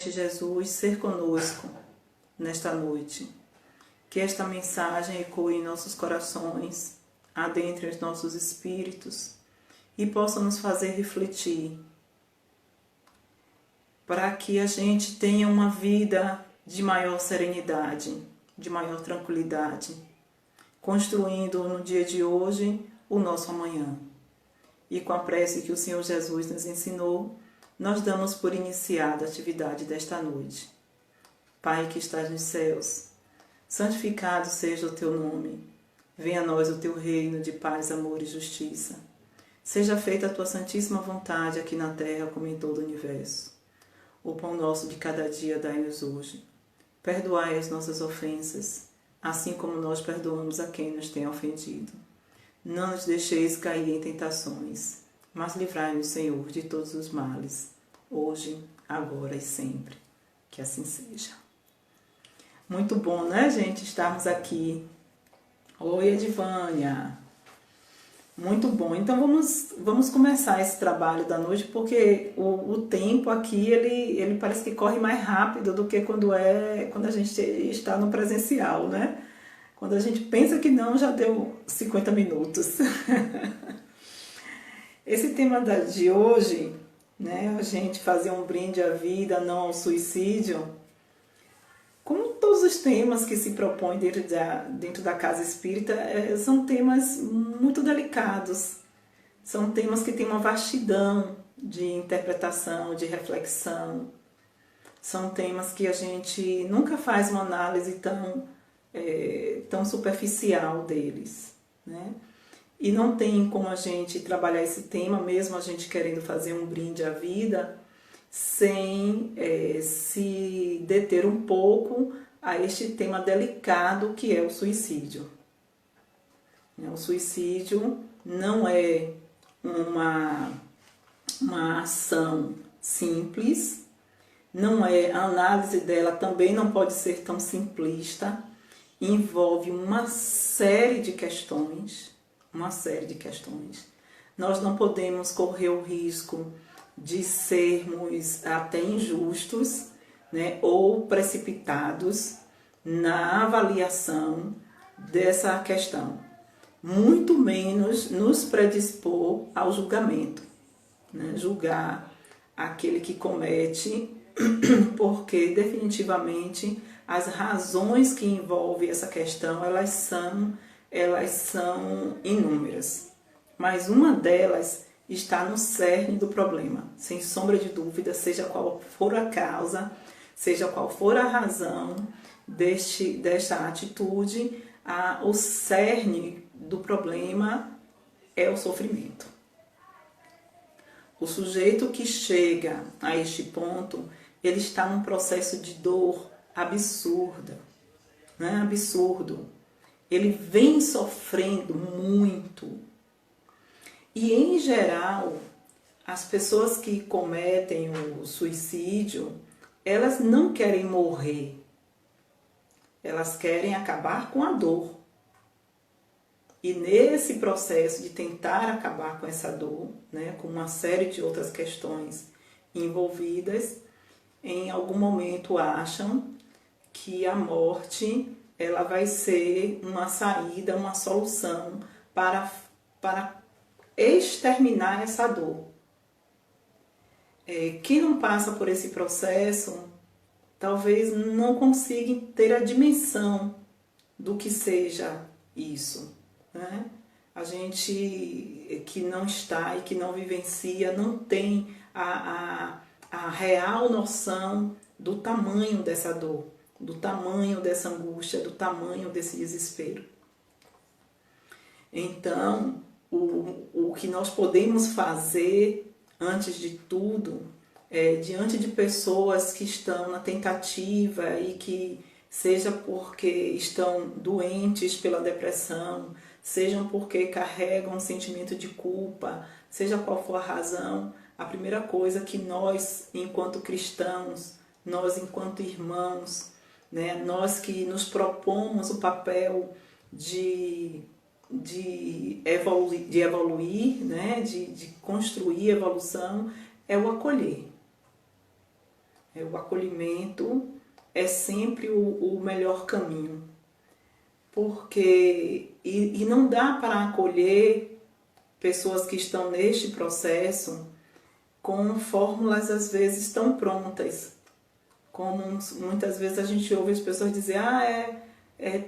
Jesus ser conosco nesta noite. Que esta mensagem ecoe em nossos corações, adentre os nossos espíritos e possa nos fazer refletir, para que a gente tenha uma vida de maior serenidade, de maior tranquilidade, construindo no dia de hoje o nosso amanhã. E com a prece que o Senhor Jesus nos ensinou, nós damos por iniciada a atividade desta noite. Pai que estás nos céus, santificado seja o teu nome. Venha a nós o teu reino de paz, amor e justiça. Seja feita a tua santíssima vontade aqui na terra como em todo o universo. O pão nosso de cada dia dai-nos hoje. Perdoai as nossas ofensas, assim como nós perdoamos a quem nos tem ofendido. Não nos deixeis cair em tentações, mas livrai-nos, Senhor, de todos os males, hoje, agora e sempre. Que assim seja. Muito bom, né, gente, estarmos aqui. Oi, Edivânia. Muito bom. Então vamos começar esse trabalho da noite, porque o tempo aqui, ele parece que corre mais rápido do que quando a gente está no presencial, né? Quando a gente pensa que não, já deu 50 minutos. Esse tema de hoje, né, a gente fazer um brinde à vida, não ao suicídio, como todos os temas que se propõem dentro da casa espírita, são temas muito delicados. São temas que têm uma vastidão de interpretação, de reflexão. São temas que a gente nunca faz uma análise tão superficial deles, né? E não tem como a gente trabalhar esse tema, mesmo a gente querendo fazer um brinde à vida, sem se deter um pouco a este tema delicado que é o suicídio. O suicídio não é uma ação simples, não é, a análise dela também não pode ser tão simplista, envolve uma série de questões. Nós não podemos correr o risco de sermos até injustos, né, ou precipitados na avaliação dessa questão. Muito menos nos predispor ao julgamento, né, julgar aquele que comete, porque definitivamente as razões que envolvem essa questão, elas são inúmeras, mas uma delas está no cerne do problema, sem sombra de dúvida, seja qual for a causa, seja qual for a razão desta atitude, o cerne do problema é o sofrimento. O sujeito que chega a este ponto, ele está num processo de dor absurda, né? Absurdo. Ele vem sofrendo muito. E, em geral, as pessoas que cometem o suicídio, elas não querem morrer. Elas querem acabar com a dor. E nesse processo de tentar acabar com essa dor, né, com uma série de outras questões envolvidas, em algum momento acham que a morte ela vai ser uma saída, uma solução para exterminar essa dor. Quem não passa por esse processo, talvez não consiga ter a dimensão do que seja isso, né? A gente que não está e que não vivencia, não tem a real noção do tamanho dessa dor, do tamanho dessa angústia, do tamanho desse desespero. Então, o que nós podemos fazer, antes de tudo, diante de pessoas que estão na tentativa e que, seja porque estão doentes pela depressão, sejam porque carregam um sentimento de culpa, seja qual for a razão, a primeira coisa que nós, enquanto cristãos, nós, enquanto irmãos, né, nós que nos propomos o papel de evoluir, né, de construir evolução, é o acolher. O acolhimento é sempre o melhor caminho, porque e não dá para acolher pessoas que estão neste processo com fórmulas às vezes tão prontas, como muitas vezes a gente ouve as pessoas dizer,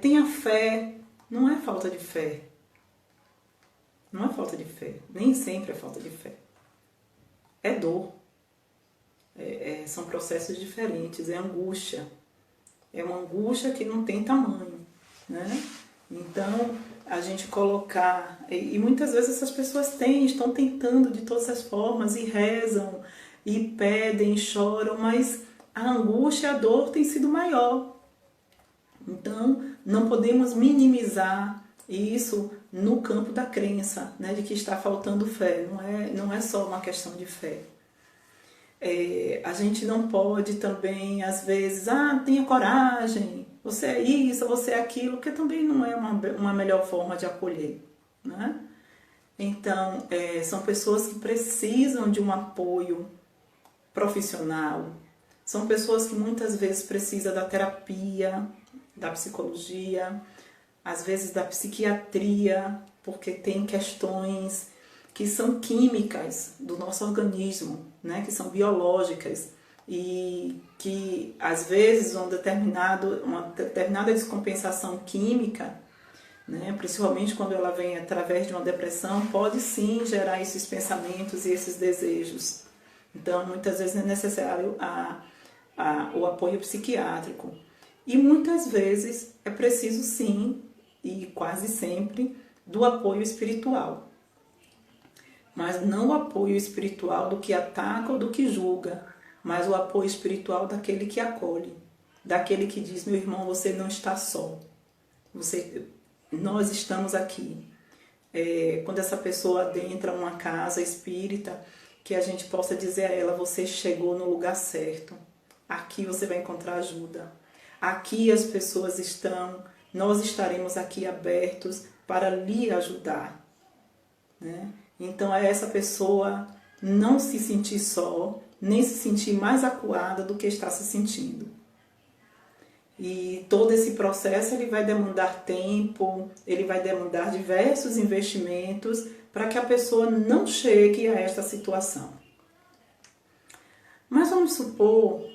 tenha fé. Não é falta de fé. Não é falta de fé. Nem sempre é falta de fé. É dor. São processos diferentes. É angústia. É uma angústia que não tem tamanho, né? Então, a gente colocar... E muitas vezes essas pessoas estão tentando de todas as formas e rezam, e pedem, choram, mas a angústia, a dor tem sido maior. Então, não podemos minimizar isso no campo da crença, né, de que está faltando fé. Não é só uma questão de fé. A gente não pode também, às vezes, tenha coragem, você é isso, você é aquilo, que também não é uma melhor forma de acolher, né? Então, são pessoas que precisam de um apoio profissional, são pessoas que muitas vezes precisam da terapia, da psicologia, às vezes da psiquiatria, porque tem questões que são químicas do nosso organismo, né, que são biológicas e que às vezes uma determinada descompensação química, né, principalmente quando ela vem através de uma depressão, pode sim gerar esses pensamentos e esses desejos. Então, muitas vezes é necessário o apoio psiquiátrico. E muitas vezes é preciso sim, e quase sempre, do apoio espiritual. Mas não o apoio espiritual do que ataca ou do que julga, mas o apoio espiritual daquele que acolhe, daquele que diz, meu irmão, você não está só, nós estamos aqui. Quando essa pessoa adentra uma casa espírita, que a gente possa dizer a ela, você chegou no lugar certo, aqui você vai encontrar ajuda, aqui as pessoas estão, nós estaremos aqui abertos para lhe ajudar, né? Então é essa pessoa não se sentir só, nem se sentir mais acuada do que está se sentindo. E todo esse processo ele vai demandar tempo, ele vai demandar diversos investimentos para que a pessoa não chegue a esta situação. Mas vamos supor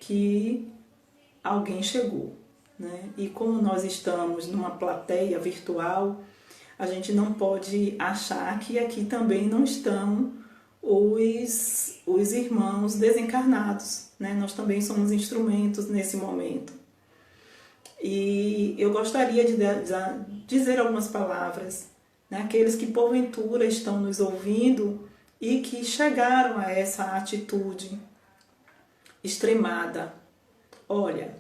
que alguém chegou, né? E como nós estamos numa plateia virtual, a gente não pode achar que aqui também não estão os irmãos desencarnados, né? Nós também somos instrumentos nesse momento. E eu gostaria de dizer algumas palavras, né? Aqueles que porventura estão nos ouvindo e que chegaram a essa atitude extremada. Olha,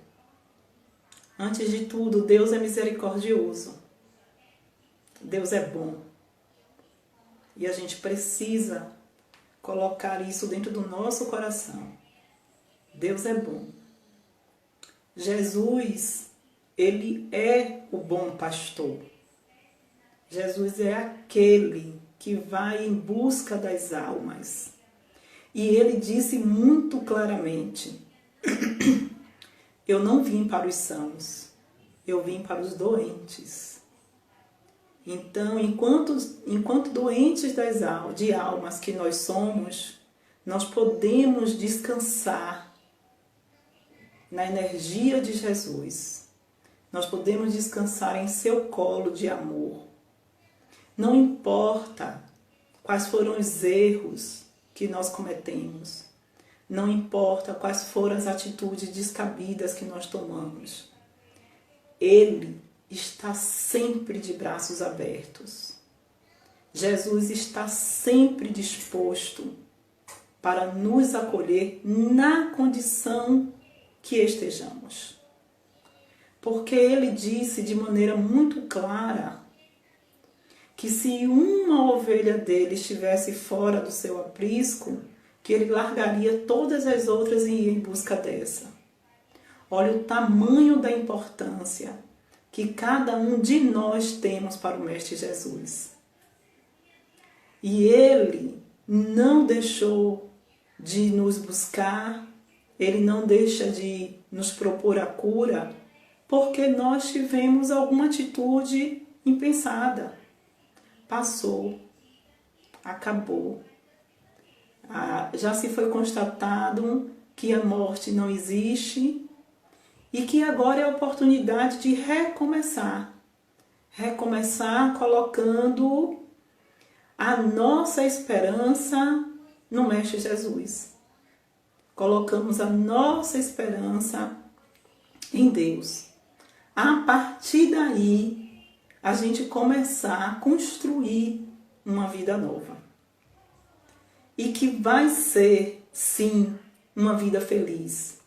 antes de tudo, Deus é misericordioso. Deus é bom. E a gente precisa colocar isso dentro do nosso coração. Deus é bom. Jesus, ele é o bom pastor. Jesus é aquele que vai em busca das almas. E ele disse muito claramente, eu não vim para os sãos, eu vim para os doentes. Então, enquanto doentes de almas que nós somos, nós podemos descansar na energia de Jesus. Nós podemos descansar em seu colo de amor. Não importa quais foram os erros que nós cometemos. Não importa quais foram as atitudes descabidas que nós tomamos. Ele está sempre de braços abertos. Jesus está sempre disposto para nos acolher na condição que estejamos. Porque ele disse de maneira muito clara que se uma ovelha dele estivesse fora do seu aprisco, que ele largaria todas as outras e ia em busca dessa. Olha o tamanho da importância que cada um de nós temos para o Mestre Jesus. E ele não deixou de nos buscar, Ele não deixa de nos propor a cura porque nós tivemos alguma atitude impensada. Passou, acabou. Já se foi constatado que a morte não existe e que agora é a oportunidade de recomeçar. Recomeçar colocando a nossa esperança no Mestre Jesus. Colocamos a nossa esperança em Deus. A partir daí, a gente começar a construir uma vida nova. E que vai ser, sim, uma vida feliz.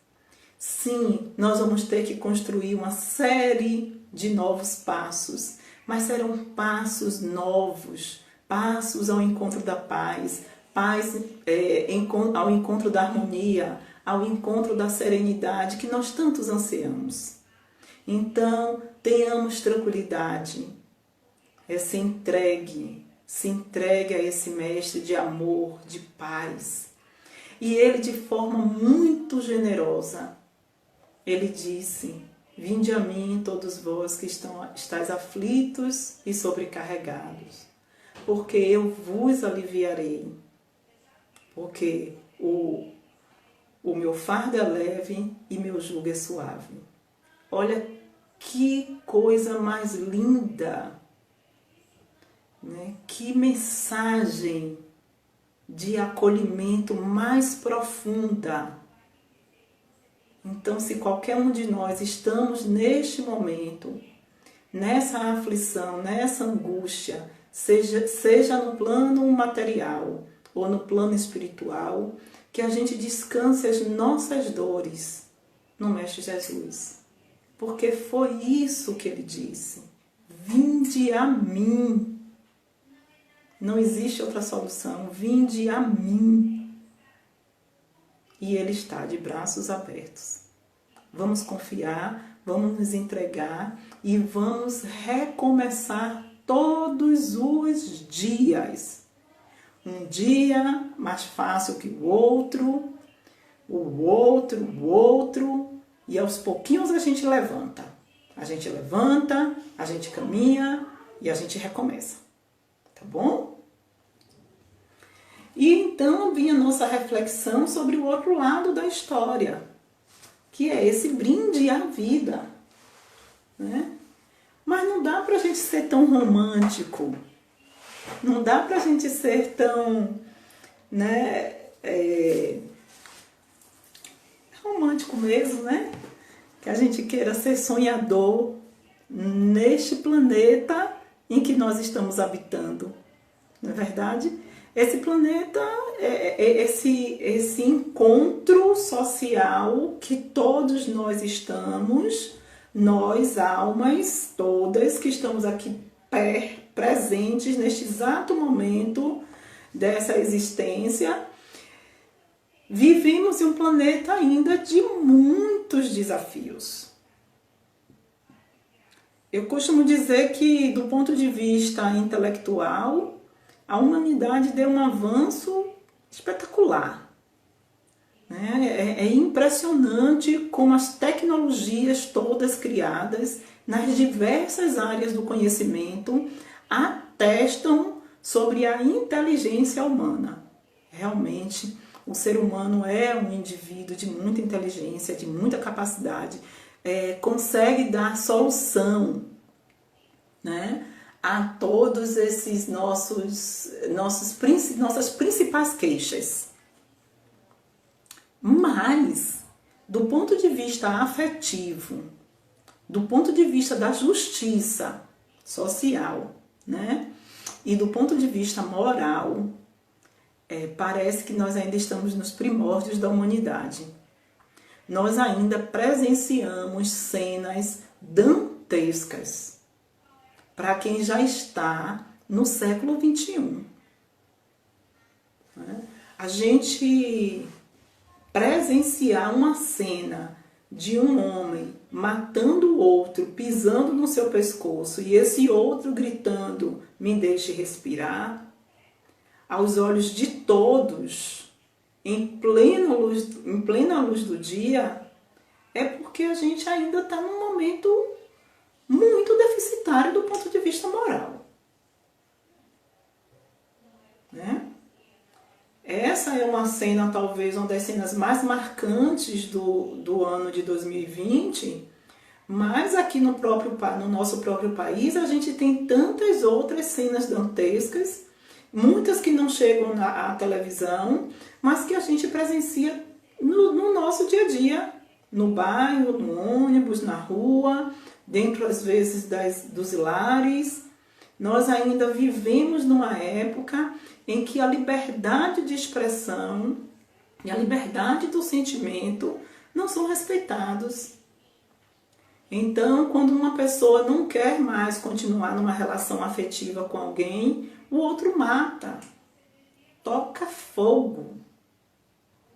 Sim, nós vamos ter que construir uma série de novos passos, mas serão passos novos, passos ao encontro da paz, ao encontro da harmonia, ao encontro da serenidade que nós tantos ansiamos. Então, tenhamos tranquilidade, se entregue a esse mestre de amor, de paz. E ele, de forma muito generosa, ele disse: vinde a mim todos vós que estáis aflitos e sobrecarregados, porque eu vos aliviarei, porque o meu fardo é leve e meu jugo é suave. Olha que coisa mais linda, né? Que mensagem de acolhimento mais profunda. Então, se qualquer um de nós estamos neste momento, nessa aflição, nessa angústia, seja no plano material ou no plano espiritual, que a gente descanse as nossas dores no Mestre Jesus. Porque foi isso que ele disse: vinde a mim. Não existe outra solução. Vinde a mim. E ele está de braços abertos. Vamos confiar, vamos nos entregar e vamos recomeçar todos os dias. Um dia mais fácil que o outro, e aos pouquinhos a gente levanta. A gente levanta, a gente caminha e a gente recomeça. Tá bom? E então vinha a nossa reflexão sobre o outro lado da história, que é esse brinde à vida, né? Mas não dá pra gente ser tão romântico, não dá pra gente ser tão, né, romântico mesmo, né? Que a gente queira ser sonhador neste planeta em que nós estamos habitando, não é verdade? Esse planeta é esse encontro social que todos nós estamos, nós, almas, todas que estamos aqui presentes neste exato momento dessa existência, vivemos em um planeta ainda de muitos desafios. Eu costumo dizer que, do ponto de vista intelectual, a humanidade deu um avanço espetacular. É impressionante como as tecnologias todas criadas nas diversas áreas do conhecimento atestam sobre a inteligência humana. Realmente, o ser humano é um indivíduo de muita inteligência, de muita capacidade, consegue dar solução, né, a todos esses nossas principais queixas. Mas, do ponto de vista afetivo, do ponto de vista da justiça social, né, e do ponto de vista moral, parece que nós ainda estamos nos primórdios da humanidade. Nós ainda presenciamos cenas dantescas para quem já está no século XXI. A gente presenciar uma cena de um homem matando o outro, pisando no seu pescoço, e esse outro gritando: me deixe respirar, aos olhos de todos, em plena luz do dia, é porque a gente ainda está num momento muito deficitário do ponto de vista moral. Né? Essa é uma cena, talvez, uma das cenas mais marcantes do ano de 2020, mas aqui no nosso próprio país a gente tem tantas outras cenas dantescas, muitas que não chegam à televisão, mas que a gente presencia no nosso dia a dia, no bairro, no ônibus, na rua, dentro às vezes dos lares. Nós ainda vivemos numa época em que a liberdade de expressão e a liberdade do sentimento não são respeitados. Então, quando uma pessoa não quer mais continuar numa relação afetiva com alguém, o outro mata, toca fogo.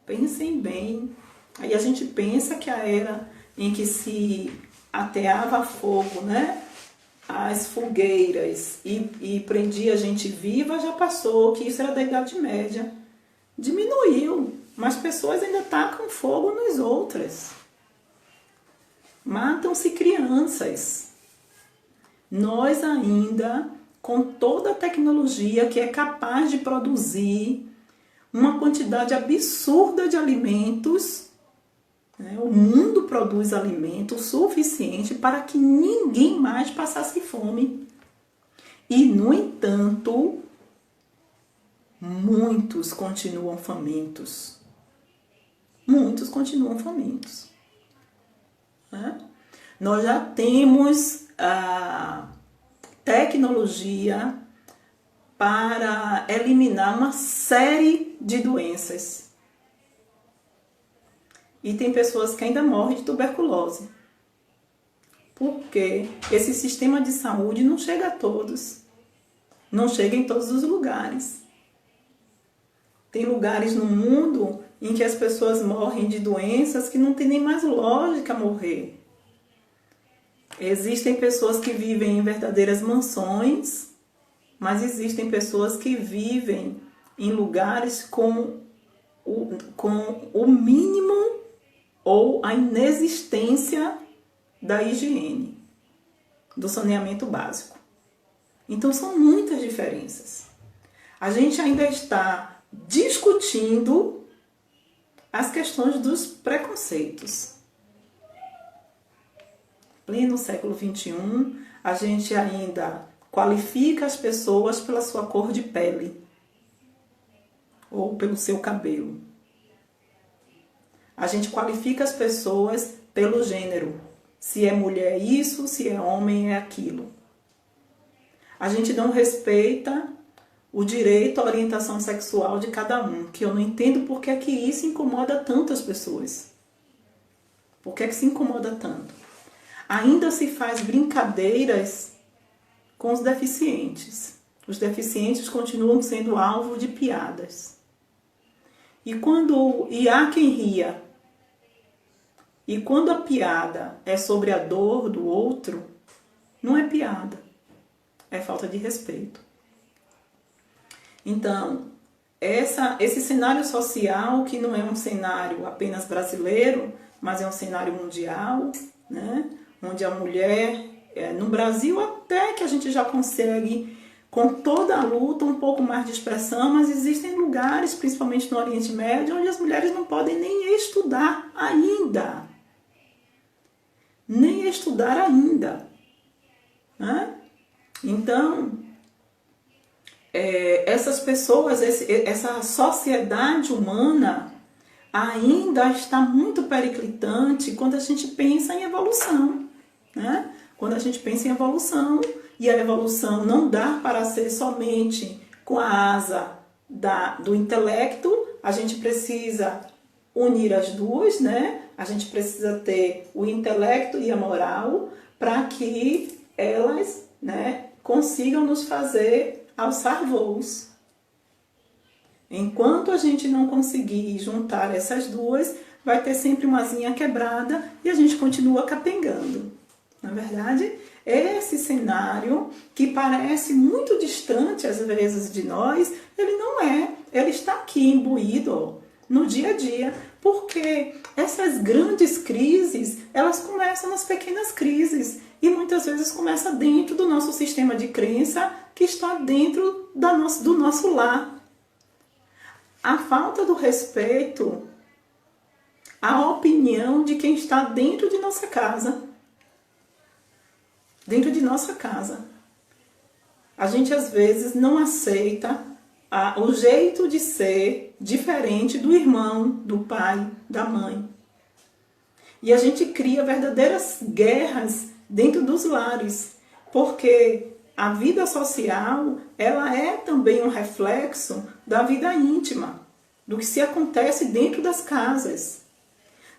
Pensem bem. Aí a gente pensa que a era em que se ateava fogo, né, as fogueiras e prendia gente viva já passou, que isso era da Idade Média. Diminuiu, mas pessoas ainda tacam fogo nas outras. Matam-se crianças. Nós ainda, com toda a tecnologia que é capaz de produzir uma quantidade absurda de alimentos, né? O mundo produz alimento suficiente para que ninguém mais passasse fome. E, no entanto, muitos continuam famintos. Muitos continuam famintos. Né? Nós já temos a tecnologia para eliminar uma série de doenças. E tem pessoas que ainda morrem de tuberculose. Porque esse sistema de saúde não chega a todos. Não chega em todos os lugares. Tem lugares no mundo em que as pessoas morrem de doenças que não tem nem mais lógica morrer. Existem pessoas que vivem em verdadeiras mansões, mas existem pessoas que vivem em lugares com o mínimo ou a inexistência da higiene, do saneamento básico. Então são muitas diferenças. A gente ainda está discutindo as questões dos preconceitos. Pleno século XXI, a gente ainda qualifica as pessoas pela sua cor de pele ou pelo seu cabelo. A gente qualifica as pessoas pelo gênero. Se é mulher isso, se é homem é aquilo. A gente não respeita o direito à orientação sexual de cada um, que eu não entendo por que é que isso incomoda tanto as pessoas. Por que é que se incomoda tanto? Ainda se faz brincadeiras com os deficientes. Os deficientes continuam sendo alvo de piadas. E há quem ria. E quando a piada é sobre a dor do outro, não é piada, é falta de respeito. Então, esse cenário social, que não é um cenário apenas brasileiro, mas é um cenário mundial, né? Onde a mulher, no Brasil até que a gente já consegue, com toda a luta, um pouco mais de expressão, mas existem lugares, principalmente no Oriente Médio, onde as mulheres não podem nem estudar ainda. Nem estudar ainda. Né? Então, essas pessoas, essa sociedade humana ainda está muito periclitante quando a gente pensa em evolução. Né? Quando a gente pensa em evolução, e a evolução não dá para ser somente com a asa do intelecto, a gente precisa unir as duas, né? A gente precisa ter o intelecto e a moral para que elas, né, consigam nos fazer alçar voos. Enquanto a gente não conseguir juntar essas duas, vai ter sempre uma asinha quebrada e a gente continua capengando. Na verdade, esse cenário, que parece muito distante às vezes de nós, ele não é. Ele está aqui imbuído no dia a dia, porque essas grandes crises, elas começam nas pequenas crises e muitas vezes começa dentro do nosso sistema de crença que está dentro do nosso lar. A falta do respeito, a opinião de quem está dentro de nossa casa. Dentro de nossa casa. A gente às vezes não aceita o jeito de ser diferente do irmão, do pai, da mãe. E a gente cria verdadeiras guerras dentro dos lares, porque a vida social, ela é também um reflexo da vida íntima, do que se acontece dentro das casas.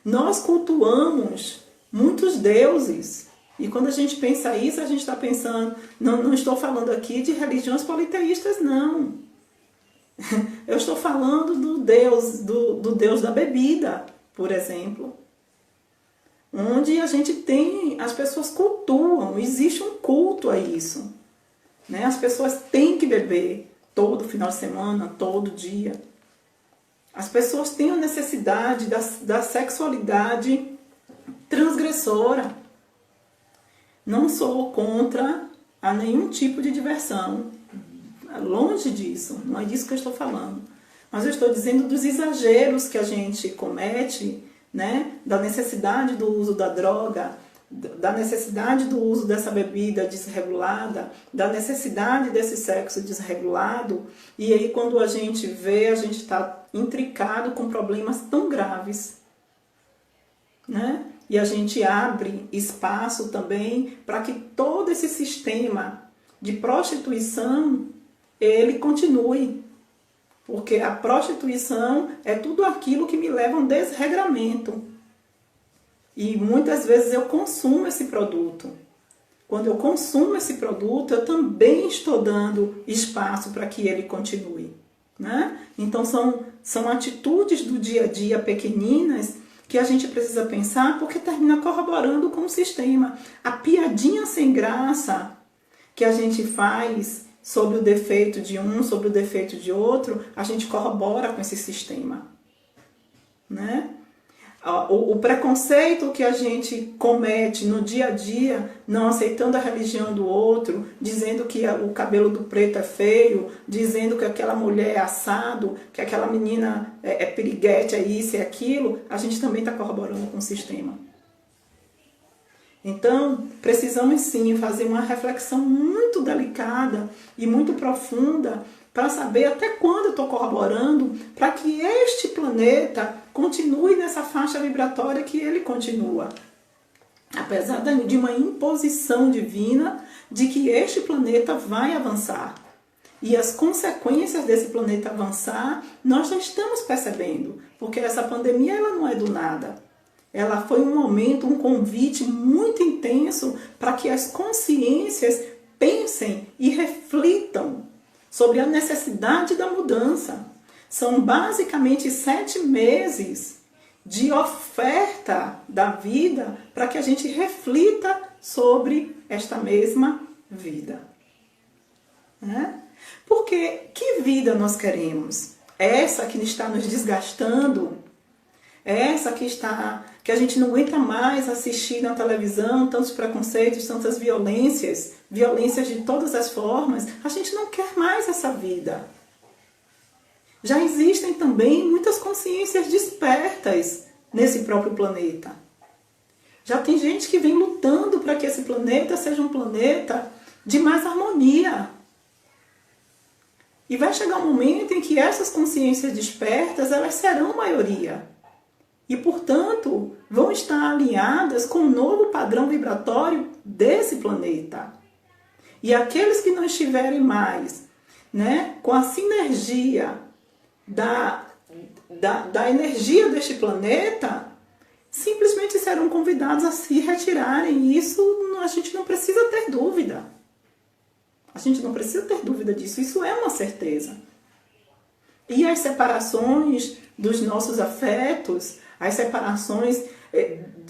Nós cultuamos muitos deuses, e quando a gente pensa isso, a gente está pensando, não estou falando aqui de religiões politeístas, não. Eu estou falando do Deus da bebida, por exemplo. Onde a gente tem, as pessoas cultuam, existe um culto a isso. Né? As pessoas têm que beber todo final de semana, todo dia. As pessoas têm a necessidade da sexualidade transgressora. Não sou contra a nenhum tipo de diversão. Longe disso, não é disso que eu estou falando. Mas eu estou dizendo dos exageros que a gente comete, né? Da necessidade do uso da droga, da necessidade do uso dessa bebida desregulada, da necessidade desse sexo desregulado. E aí quando a gente vê, a gente está intricado com problemas tão graves, né? E a gente abre espaço também para que todo esse sistema de prostituição, ele continue. Porque a prostituição é tudo aquilo que me leva a um desregramento. E muitas vezes eu consumo esse produto. Quando eu consumo esse produto, eu também estou dando espaço para que ele continue. Né? Então são atitudes do dia a dia pequeninas que a gente precisa pensar, porque termina corroborando com o sistema. A piadinha sem graça que a gente faz sobre o defeito de um, sobre o defeito de outro, a gente corrobora com esse sistema. Né? O preconceito que a gente comete no dia a dia, não aceitando a religião do outro, dizendo que o cabelo do preto é feio, dizendo que aquela mulher é assado, que aquela menina é piriguete, é isso, é aquilo, a gente também está corroborando com o sistema. Então, precisamos sim fazer uma reflexão muito delicada e muito profunda para saber até quando eu estou corroborando para que este planeta continue nessa faixa vibratória que ele continua. Apesar de uma imposição divina de que este planeta vai avançar. E as consequências desse planeta avançar, nós já estamos percebendo, porque essa pandemia ela não é do nada. Ela foi um momento, um convite muito intenso para que as consciências pensem e reflitam sobre a necessidade da mudança. São basicamente 7 meses de oferta da vida para que a gente reflita sobre esta mesma vida. Né? Porque que vida nós queremos? Essa que está nos desgastando? Essa que a gente não aguenta mais assistir na televisão, tantos preconceitos, tantas violências de todas as formas, a gente não quer mais essa vida. Já existem também muitas consciências despertas nesse próprio planeta. Já tem gente que vem lutando para que esse planeta seja um planeta de mais harmonia. E vai chegar um momento em que essas consciências despertas, elas serão maioria. E, portanto, vão estar alinhadas com o novo padrão vibratório desse planeta. E aqueles que não estiverem mais, né, com a sinergia da energia deste planeta, simplesmente serão convidados a se retirarem. E isso a gente não precisa ter dúvida. A gente não precisa ter dúvida disso. Isso é uma certeza. E as separações dos nossos afetos, as separações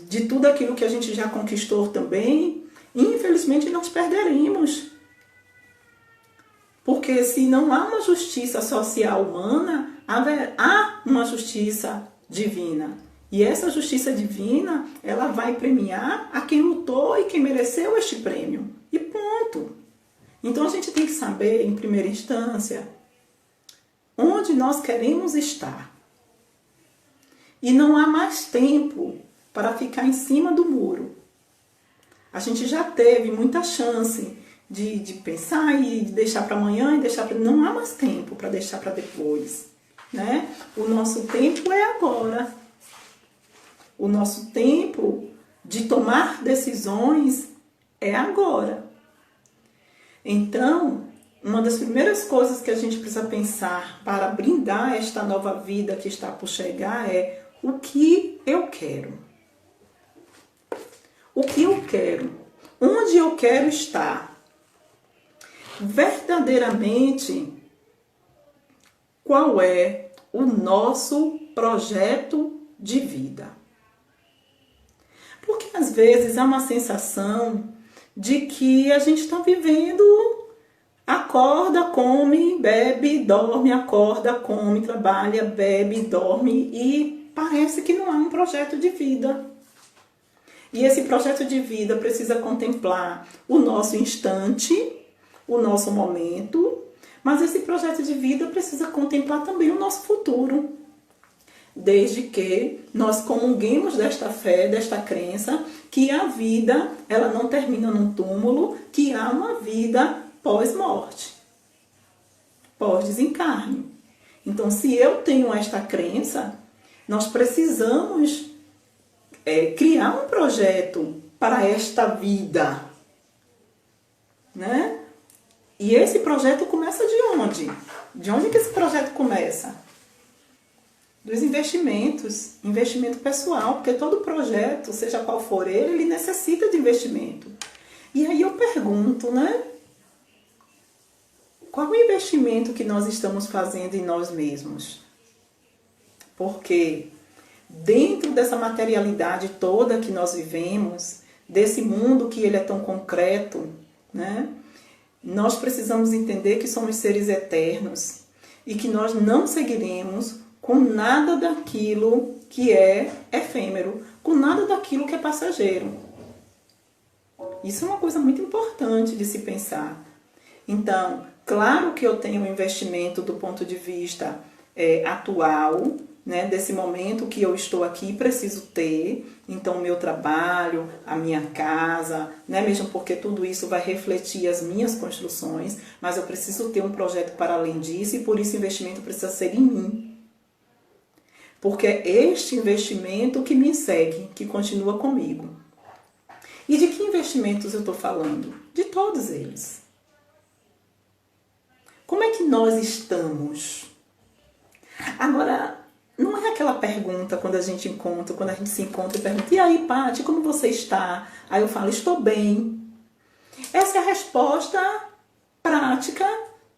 de tudo aquilo que a gente já conquistou também, infelizmente nós perderemos. Porque Porque se não há uma justiça social humana, há uma justiça divina. E essa justiça divina, ela vai premiar a quem lutou e quem mereceu este prêmio. E ponto. Então a gente tem que saber, em primeira instância, onde nós queremos estar. E não há mais tempo para ficar em cima do muro. A gente já teve muita chance de pensar e de deixar para amanhã e deixar para... Não há mais tempo para deixar para depois, né? O nosso tempo é agora. O nosso tempo de tomar decisões é agora. Então, uma das primeiras coisas que a gente precisa pensar para brindar esta nova vida que está por chegar é o que eu quero. O que eu quero? Onde eu quero estar? Verdadeiramente, qual é o nosso projeto de vida? Porque às vezes há uma sensação de que a gente está vivendo, acorda, come, bebe, dorme, acorda, come, trabalha, bebe, dorme e parece que não há um projeto de vida. E esse projeto de vida precisa contemplar o nosso instante, o nosso momento, mas esse projeto de vida precisa contemplar também o nosso futuro. Desde que nós comunguemos desta fé, desta crença, que a vida ela não termina num túmulo, que há uma vida pós-morte, pós-desencarne. Então, se eu tenho esta crença, nós precisamos criar um projeto para esta vida, né? E esse projeto começa de onde? De onde que esse projeto começa? Dos investimentos, investimento pessoal, porque todo projeto, seja qual for ele necessita de investimento. E aí eu pergunto, né? Qual o investimento que nós estamos fazendo em nós mesmos? Porque dentro dessa materialidade toda que nós vivemos, desse mundo que ele é tão concreto, né? Nós precisamos entender que somos seres eternos e que nós não seguiremos com nada daquilo que é efêmero, com nada daquilo que é passageiro. Isso é uma coisa muito importante de se pensar. Então, claro que eu tenho um investimento do ponto de vista atual, né, desse momento que eu estou aqui, preciso ter. Então, o meu trabalho, a minha casa, né, mesmo porque tudo isso vai refletir as minhas construções, mas eu preciso ter um projeto para além disso e por isso o investimento precisa ser em mim. Porque é este investimento que me segue, que continua comigo. E de que investimentos eu estou falando? De todos eles. Como é que nós estamos? Agora, não é aquela pergunta quando a gente se encontra e pergunta: e aí, Paty, como você está? Aí eu falo: estou bem. Essa é a resposta prática,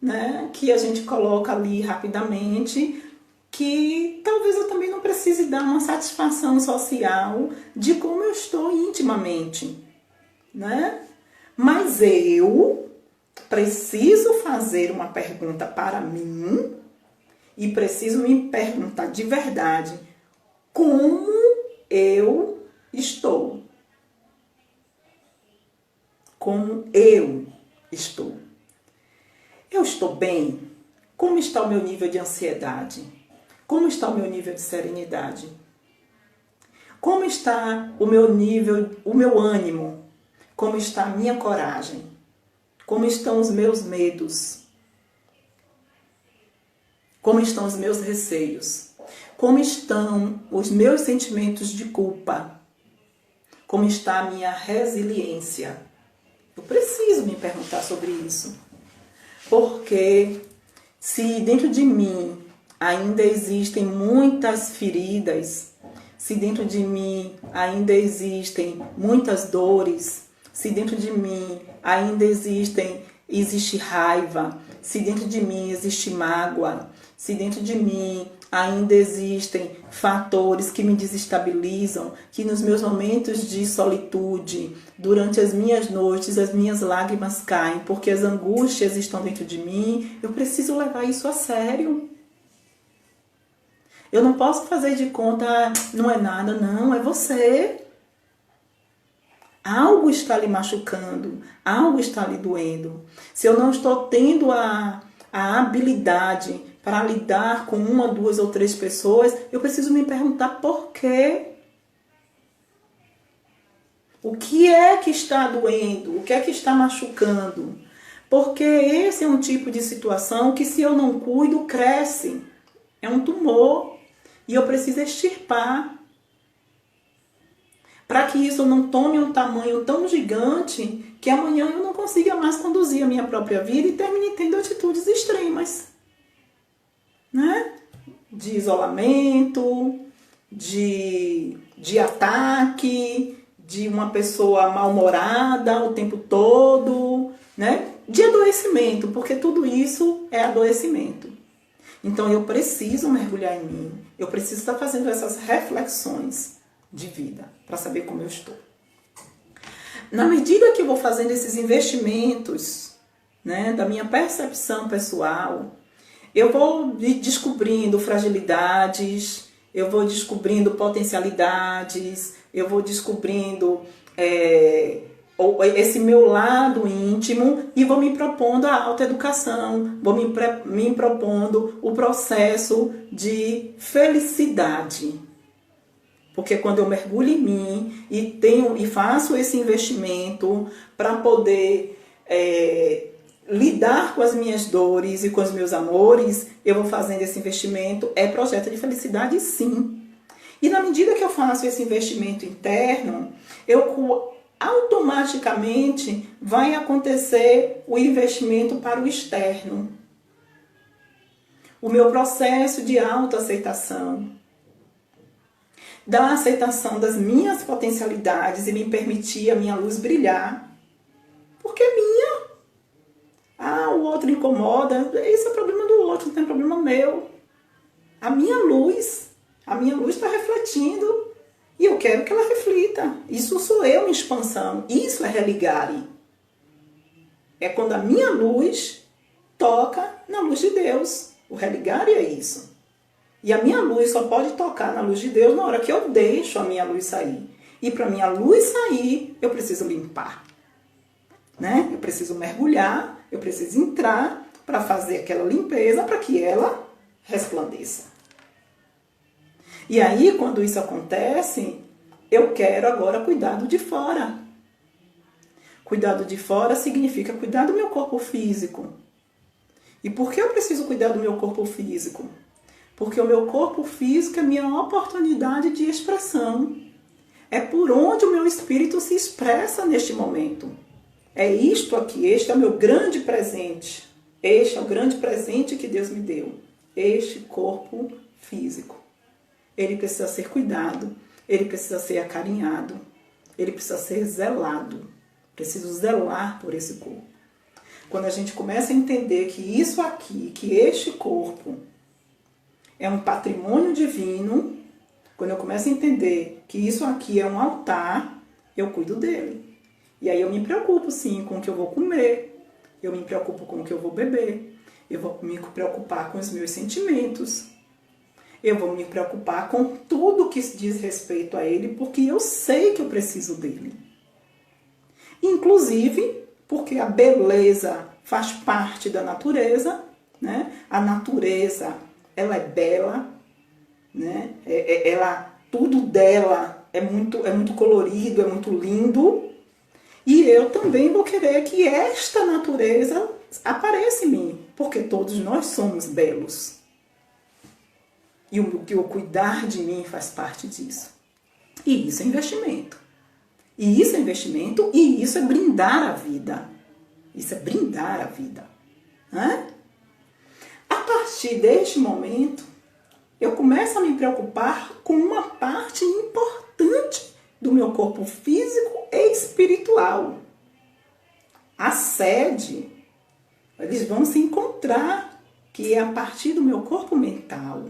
né, que a gente coloca ali rapidamente, que talvez eu também não precise dar uma satisfação social de como eu estou intimamente, né? Mas eu preciso fazer uma pergunta para mim e preciso me perguntar de verdade como eu estou. Como eu estou. Eu estou bem? Como está o meu nível de ansiedade? Como está o meu nível de serenidade? Como está o meu nível, o meu ânimo? Como está a minha coragem? Como estão os meus medos? Como estão os meus receios? Como estão os meus sentimentos de culpa? Como está a minha resiliência? Eu preciso me perguntar sobre isso. Porque se dentro de mim ainda existem muitas feridas, se dentro de mim ainda existem muitas dores, se dentro de mim ainda existe raiva, se dentro de mim existe mágoa, se dentro de mim ainda existem fatores que me desestabilizam, que nos meus momentos de solitude, durante as minhas noites, as minhas lágrimas caem, porque as angústias estão dentro de mim, eu preciso levar isso a sério. Eu não posso fazer de conta, não é nada, não, é você. Algo está lhe machucando, algo está lhe doendo. Se eu não estou tendo a habilidade para lidar com uma, duas ou três pessoas, eu preciso me perguntar por quê. O que é que está doendo? O que é que está machucando? Porque esse é um tipo de situação que, se eu não cuido, cresce. É um tumor. E eu preciso extirpar. Para que isso não tome um tamanho tão gigante que amanhã eu não consiga mais conduzir a minha própria vida e termine tendo atitudes extremas, né? De isolamento, de ataque, de uma pessoa mal-humorada o tempo todo, né? De adoecimento, porque tudo isso é adoecimento. Então eu preciso mergulhar em mim, eu preciso estar fazendo essas reflexões de vida, para saber como eu estou. Na medida que eu vou fazendo esses investimentos, né, da minha percepção pessoal, eu vou descobrindo fragilidades, eu vou descobrindo potencialidades, eu vou descobrindo esse meu lado íntimo e vou me propondo a autoeducação, vou me propondo o processo de felicidade. Porque quando eu mergulho em mim e faço esse investimento para poder lidar com as minhas dores e com os meus amores, eu vou fazendo esse investimento, é projeto de felicidade, sim. E na medida que eu faço esse investimento interno, automaticamente vai acontecer o investimento para o externo. O meu processo de autoaceitação, da aceitação das minhas potencialidades e me permitir a minha luz brilhar. Porque é minha. Ah, o outro incomoda. Esse é o problema do outro, não tem problema meu. A minha luz está refletindo e eu quero que ela reflita. Isso sou eu em expansão. Isso é religare. É quando a minha luz toca na luz de Deus. O religare é isso. E a minha luz só pode tocar na luz de Deus na hora que eu deixo a minha luz sair. E para minha luz sair, eu preciso limpar. Né? Eu preciso mergulhar, eu preciso entrar para fazer aquela limpeza para que ela resplandeça. E aí, quando isso acontece, eu quero agora cuidar do de fora. Cuidado de fora significa cuidar do meu corpo físico. E por que eu preciso cuidar do meu corpo físico? Porque o meu corpo físico é minha oportunidade de expressão. É por onde o meu espírito se expressa neste momento. É isto aqui, este é o meu grande presente. Este é o grande presente que Deus me deu. Este corpo físico. Ele precisa ser cuidado, ele precisa ser acarinhado, ele precisa ser zelado. Preciso zelar por esse corpo. Quando a gente começa a entender que isso aqui, que este corpo é um patrimônio divino, quando eu começo a entender que isso aqui é um altar, eu cuido dele. E aí eu me preocupo, sim, com o que eu vou comer, eu me preocupo com o que eu vou beber, eu vou me preocupar com os meus sentimentos, eu vou me preocupar com tudo que diz respeito a ele, porque eu sei que eu preciso dele. Inclusive, porque a beleza faz parte da natureza, né? A natureza, ela é bela, né? Tudo dela é muito colorido, é muito lindo. E eu também vou querer que esta natureza apareça em mim, porque todos nós somos belos. E o cuidar de mim faz parte disso. E isso é investimento. E isso é investimento e isso é brindar a vida. Isso é brindar a vida. Né? A partir deste momento, eu começo a me preocupar com uma parte importante do meu corpo físico e espiritual. A sede, eles vão se encontrar, que é a partir do meu corpo mental.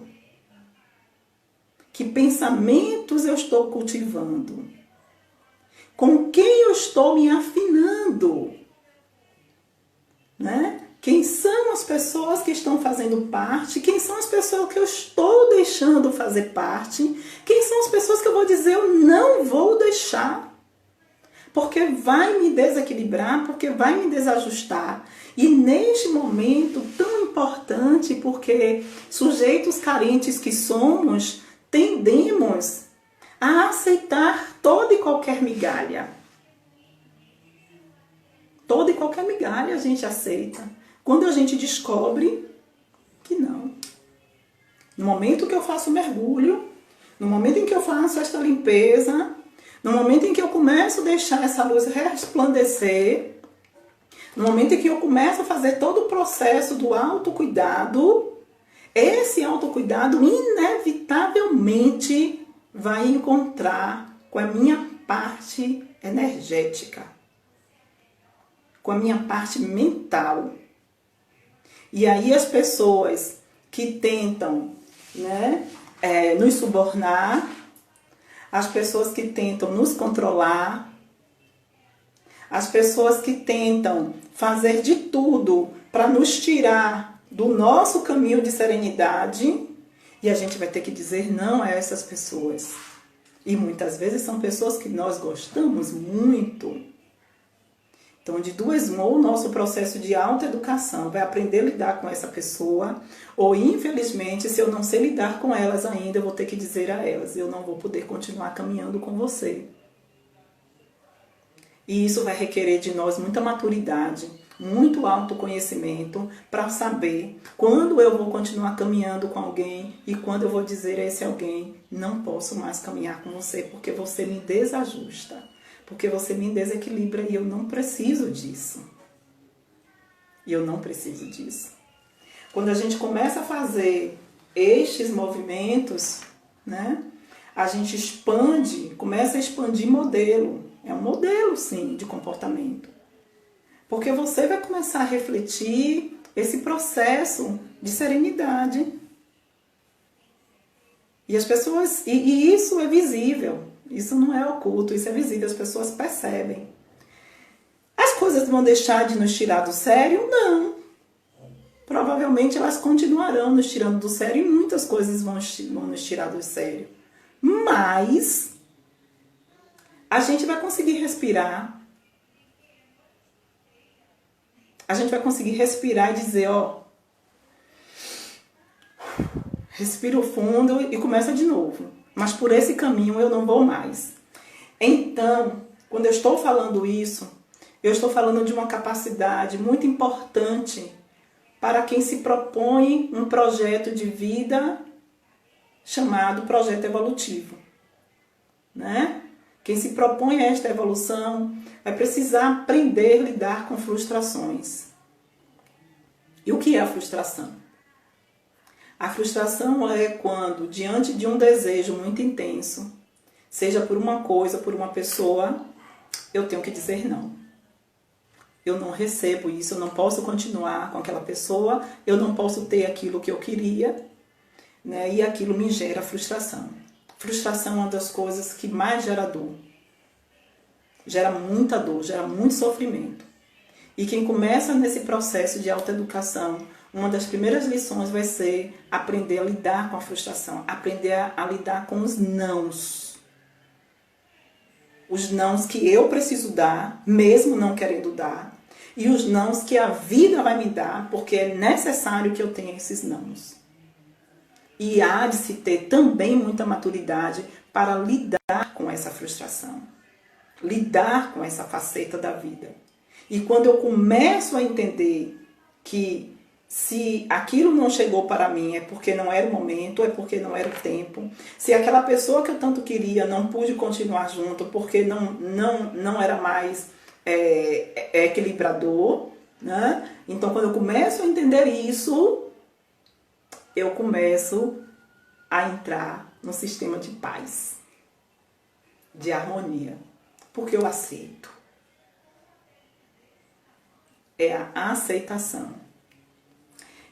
Que pensamentos eu estou cultivando? Com quem eu estou me afinando? Né? Quem são as pessoas que estão fazendo parte? Quem são as pessoas que eu estou deixando fazer parte? Quem são as pessoas que eu vou dizer eu não vou deixar? Porque vai me desequilibrar, porque vai me desajustar. E neste momento tão importante, porque sujeitos carentes que somos, tendemos a aceitar toda e qualquer migalha. Toda e qualquer migalha a gente aceita. Quando a gente descobre que não. No momento que eu faço o mergulho, no momento em que eu faço esta limpeza, no momento em que eu começo a deixar essa luz resplandecer, no momento em que eu começo a fazer todo o processo do autocuidado, esse autocuidado inevitavelmente vai encontrar com a minha parte energética, com a minha parte mental. E aí as pessoas que tentam, né, nos subornar, as pessoas que tentam nos controlar, as pessoas que tentam fazer de tudo para nos tirar do nosso caminho de serenidade, e a gente vai ter que dizer não a essas pessoas. E muitas vezes são pessoas que nós gostamos muito. Então, de duas mãos, o nosso processo de autoeducação vai aprender a lidar com essa pessoa, ou infelizmente, se eu não sei lidar com elas ainda, eu vou ter que dizer a elas, eu não vou poder continuar caminhando com você. E isso vai requerer de nós muita maturidade, muito autoconhecimento, para saber quando eu vou continuar caminhando com alguém e quando eu vou dizer a esse alguém, não posso mais caminhar com você, porque você me desajusta. Porque você me desequilibra e eu não preciso disso. E eu não preciso disso. Quando a gente começa a fazer estes movimentos, né, a gente expande, começa a expandir modelo. É um modelo, sim, de comportamento. Porque você vai começar a refletir esse processo de serenidade. E as pessoas, e isso é visível. Isso não é oculto, isso é visível, as pessoas percebem. As coisas vão deixar de nos tirar do sério? Não. Provavelmente elas continuarão nos tirando do sério e muitas coisas vão nos tirar do sério. Mas a gente vai conseguir respirar. A gente vai conseguir respirar e dizer, ó, respira fundo e começa de novo. Mas por esse caminho eu não vou mais. Então, quando eu estou falando isso, eu estou falando de uma capacidade muito importante para quem se propõe um projeto de vida chamado projeto evolutivo, né? Quem se propõe a esta evolução vai precisar aprender a lidar com frustrações. E o que é a frustração? A frustração é quando, diante de um desejo muito intenso, seja por uma coisa, por uma pessoa, eu tenho que dizer não. Eu não recebo isso, eu não posso continuar com aquela pessoa, eu não posso ter aquilo que eu queria, né? E aquilo me gera frustração. Frustração é uma das coisas que mais gera dor. Gera muita dor, gera muito sofrimento. E quem começa nesse processo de autoeducação, uma das primeiras lições vai ser aprender a lidar com a frustração, aprender a lidar com os nãos. Os nãos que eu preciso dar, mesmo não querendo dar, e os nãos que a vida vai me dar, porque é necessário que eu tenha esses nãos. E há de se ter também muita maturidade para lidar com essa frustração, lidar com essa faceta da vida. E quando eu começo a entender que se aquilo não chegou para mim é porque não era o momento, é porque não era o tempo. Se aquela pessoa que eu tanto queria não pude continuar junto porque não era mais equilibrador, né? Então, quando eu começo a entender isso, eu começo a entrar no sistema de paz, de harmonia, porque eu aceito. É a aceitação.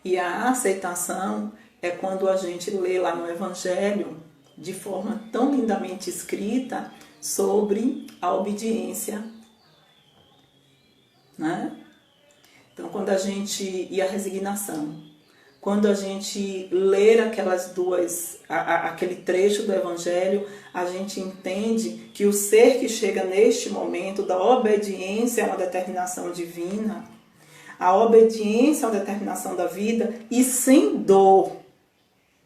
E a aceitação é quando a gente lê lá no Evangelho de forma tão lindamente escrita sobre a obediência, né? Então, quando a gente... E a resignação. Quando a gente ler aquele trecho do Evangelho, a gente entende que o ser que chega neste momento da obediência a uma determinação divina, a obediência a uma determinação da vida, e sem dor,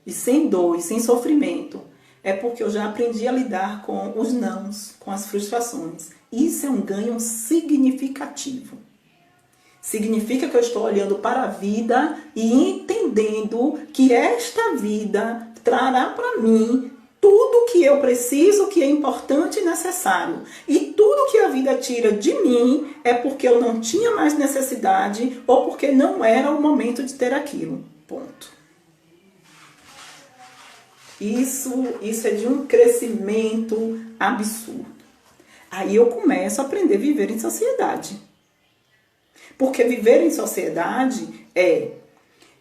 e sem sofrimento, é porque eu já aprendi a lidar com os nãos, com as frustrações. Isso é um ganho significativo. Significa que eu estou olhando para a vida e entendendo que esta vida trará para mim tudo que eu preciso, que é importante e necessário. E tudo que a vida tira de mim é porque eu não tinha mais necessidade ou porque não era o momento de ter aquilo. Ponto. Isso é de um crescimento absurdo. Aí eu começo a aprender a viver em sociedade. Porque viver em sociedade é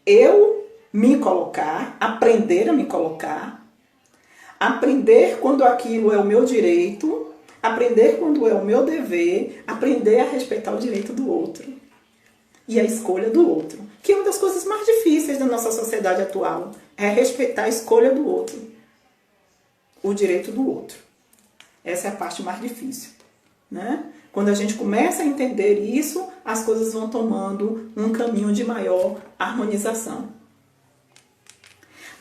eu me colocar, aprender a me colocar, aprender quando aquilo é o meu direito, aprender quando é o meu dever, aprender a respeitar o direito do outro e a escolha do outro. Que é uma das coisas mais difíceis da nossa sociedade atual, é respeitar a escolha do outro, o direito do outro. Essa é a parte mais difícil, né? Quando a gente começa a entender isso, as coisas vão tomando um caminho de maior harmonização.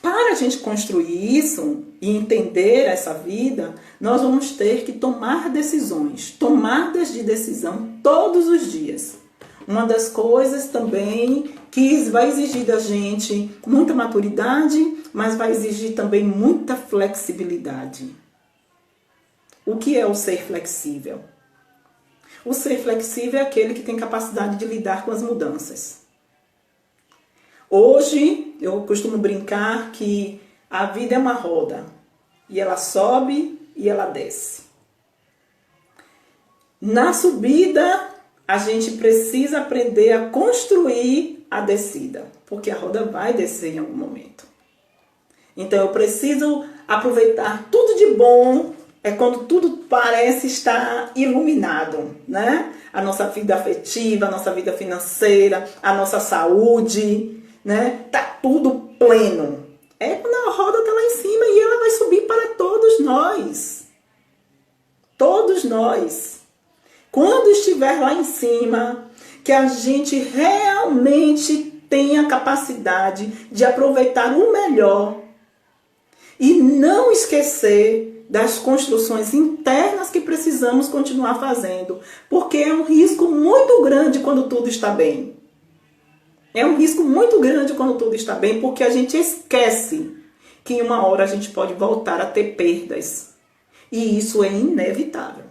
Para a gente construir isso e entender essa vida, nós vamos ter que tomar decisões, tomadas de decisão todos os dias. Uma das coisas também que vai exigir da gente muita maturidade, mas vai exigir também muita flexibilidade. O que é o ser flexível? O ser flexível é aquele que tem capacidade de lidar com as mudanças. Hoje, eu costumo brincar que a vida é uma roda. E ela sobe e ela desce. Na subida, a gente precisa aprender a construir a descida. Porque a roda vai descer em algum momento. Então, eu preciso aproveitar tudo de bom. É quando tudo parece estar iluminado, né? A nossa vida afetiva, a nossa vida financeira, a nossa saúde, né? Tá tudo pleno. É quando a roda está lá em cima e ela vai subir para todos nós. Todos nós. Quando estiver lá em cima, que a gente realmente tenha a capacidade de aproveitar o melhor e não esquecer das construções internas que precisamos continuar fazendo. Porque é um risco muito grande quando tudo está bem. É um risco muito grande quando tudo está bem, porque a gente esquece que em uma hora a gente pode voltar a ter perdas. E isso é inevitável.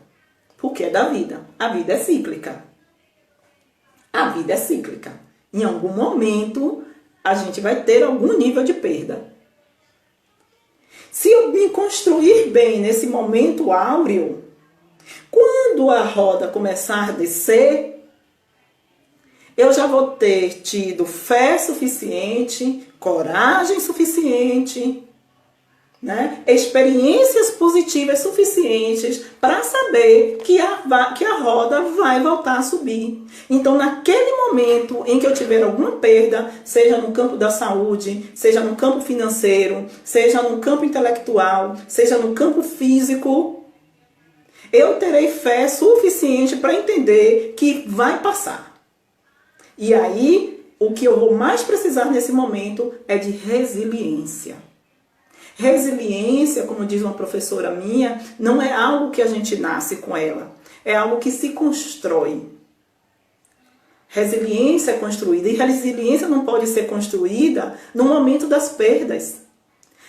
Porque é da vida. A vida é cíclica. A vida é cíclica. Em algum momento, a gente vai ter algum nível de perda. Se eu me construir bem nesse momento áureo, quando a roda começar a descer, eu já vou ter tido fé suficiente, coragem suficiente, né? Experiências positivas suficientes para saber que a roda vai voltar a subir. Então, naquele momento em que eu tiver alguma perda, seja no campo da saúde, seja no campo financeiro, seja no campo intelectual, seja no campo físico, eu terei fé suficiente para entender que vai passar. E aí, o que eu vou mais precisar nesse momento é de resiliência. Resiliência, como diz uma professora minha, não é algo que a gente nasce com ela. É algo que se constrói. Resiliência é construída. E resiliência não pode ser construída no momento das perdas.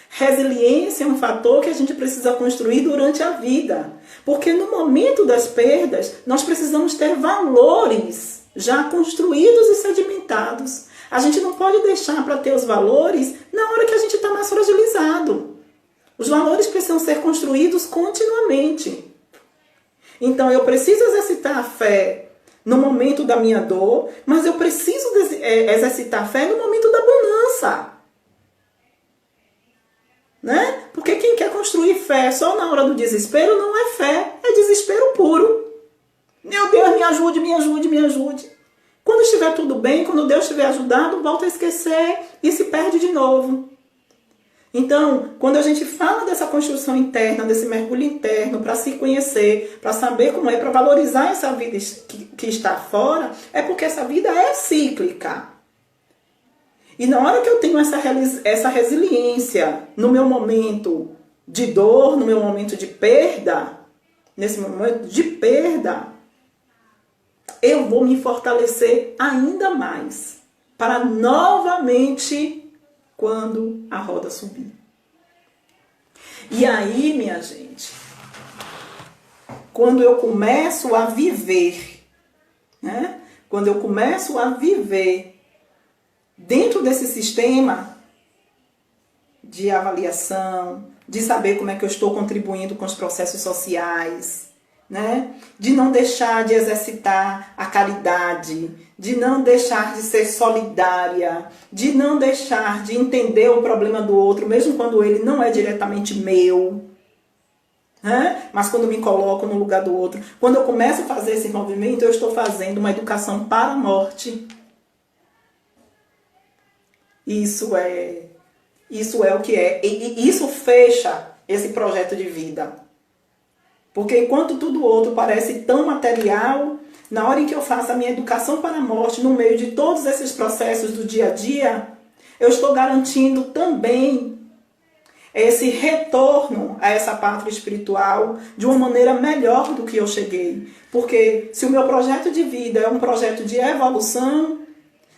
Resiliência é um fator que a gente precisa construir durante a vida. Porque no momento das perdas, nós precisamos ter valores já construídos e sedimentados. A gente não pode deixar para ter os valores na hora que a gente está mais fragilizado. Os valores precisam ser construídos continuamente. Então, eu preciso exercitar a fé no momento da minha dor, mas eu preciso exercitar a fé no momento da bonança. Né? Porque quem quer construir fé só na hora do desespero não é fé, é desespero puro. Meu Deus, me ajude, me ajude, me ajude. Quando estiver tudo bem, quando Deus estiver ajudando, volta a esquecer e se perde de novo. Então, quando a gente fala dessa construção interna, desse mergulho interno, para se conhecer, para saber como é, para valorizar essa vida que está fora, é porque essa vida é cíclica. E na hora que eu tenho essa resiliência no meu momento de dor, no meu momento de perda, nesse momento de perda, eu vou me fortalecer ainda mais para novamente quando a roda subir. E aí, minha gente, quando eu começo a viver, né? Quando eu começo a viver dentro desse sistema de avaliação, de saber como é que eu estou contribuindo com os processos sociais, né? De não deixar de exercitar a caridade, de não deixar de ser solidária, de não deixar de entender o problema do outro, mesmo quando ele não é diretamente meu, né? Mas quando me coloco no lugar do outro. Quando eu começo a fazer esse movimento, eu estou fazendo uma educação para a morte. Isso é o que é. E isso fecha esse projeto de vida. Porque enquanto tudo outro parece tão material, na hora em que eu faço a minha educação para a morte, no meio de todos esses processos do dia a dia, eu estou garantindo também esse retorno a essa pátria espiritual de uma maneira melhor do que eu cheguei. Porque se o meu projeto de vida é um projeto de evolução,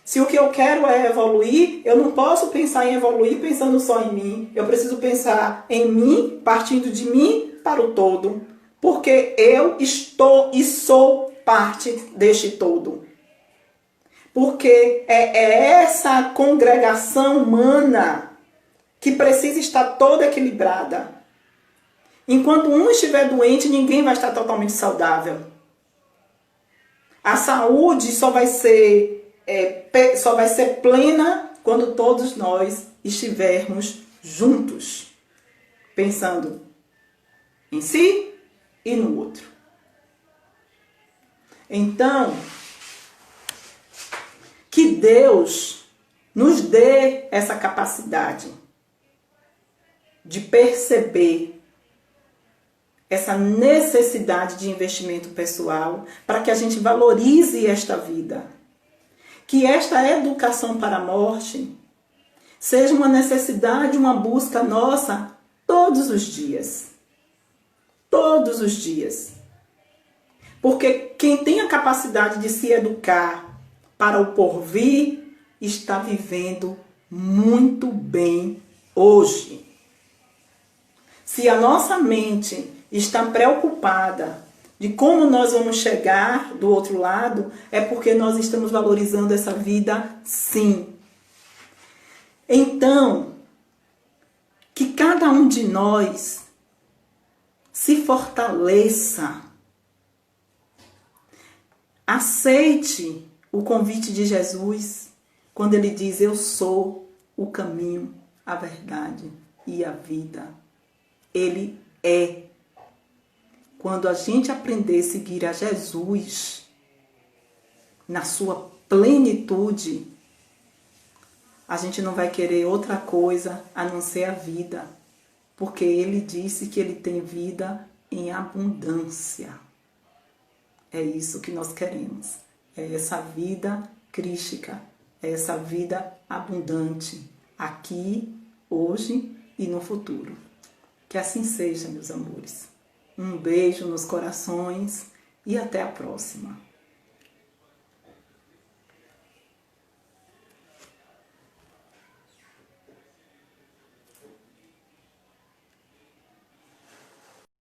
se o que eu quero é evoluir, eu não posso pensar em evoluir pensando só em mim. Eu preciso pensar em mim, partindo de mim para o todo. Porque eu estou e sou parte deste todo. Porque é essa congregação humana que precisa estar toda equilibrada. Enquanto um estiver doente, ninguém vai estar totalmente saudável. A saúde só vai ser plena quando todos nós estivermos juntos, pensando em si e no outro. Então, que Deus nos dê essa capacidade de perceber essa necessidade de investimento pessoal para que a gente valorize esta vida. Que esta educação para a morte seja uma necessidade, uma busca nossa todos os dias. Todos os dias. Porque quem tem a capacidade de se educar para o porvir está vivendo muito bem hoje. Se a nossa mente está preocupada de como nós vamos chegar do outro lado, é porque nós estamos valorizando essa vida, sim. Então, que cada um de nós se fortaleça. Aceite o convite de Jesus quando ele diz: eu sou o caminho, a verdade e a vida. Ele é. Quando a gente aprender a seguir a Jesus na sua plenitude, a gente não vai querer outra coisa a não ser a vida. Porque ele disse que ele tem vida em abundância. É isso que nós queremos. É essa vida crística. É essa vida abundante. Aqui, hoje e no futuro. Que assim seja, meus amores. Um beijo nos corações e até a próxima.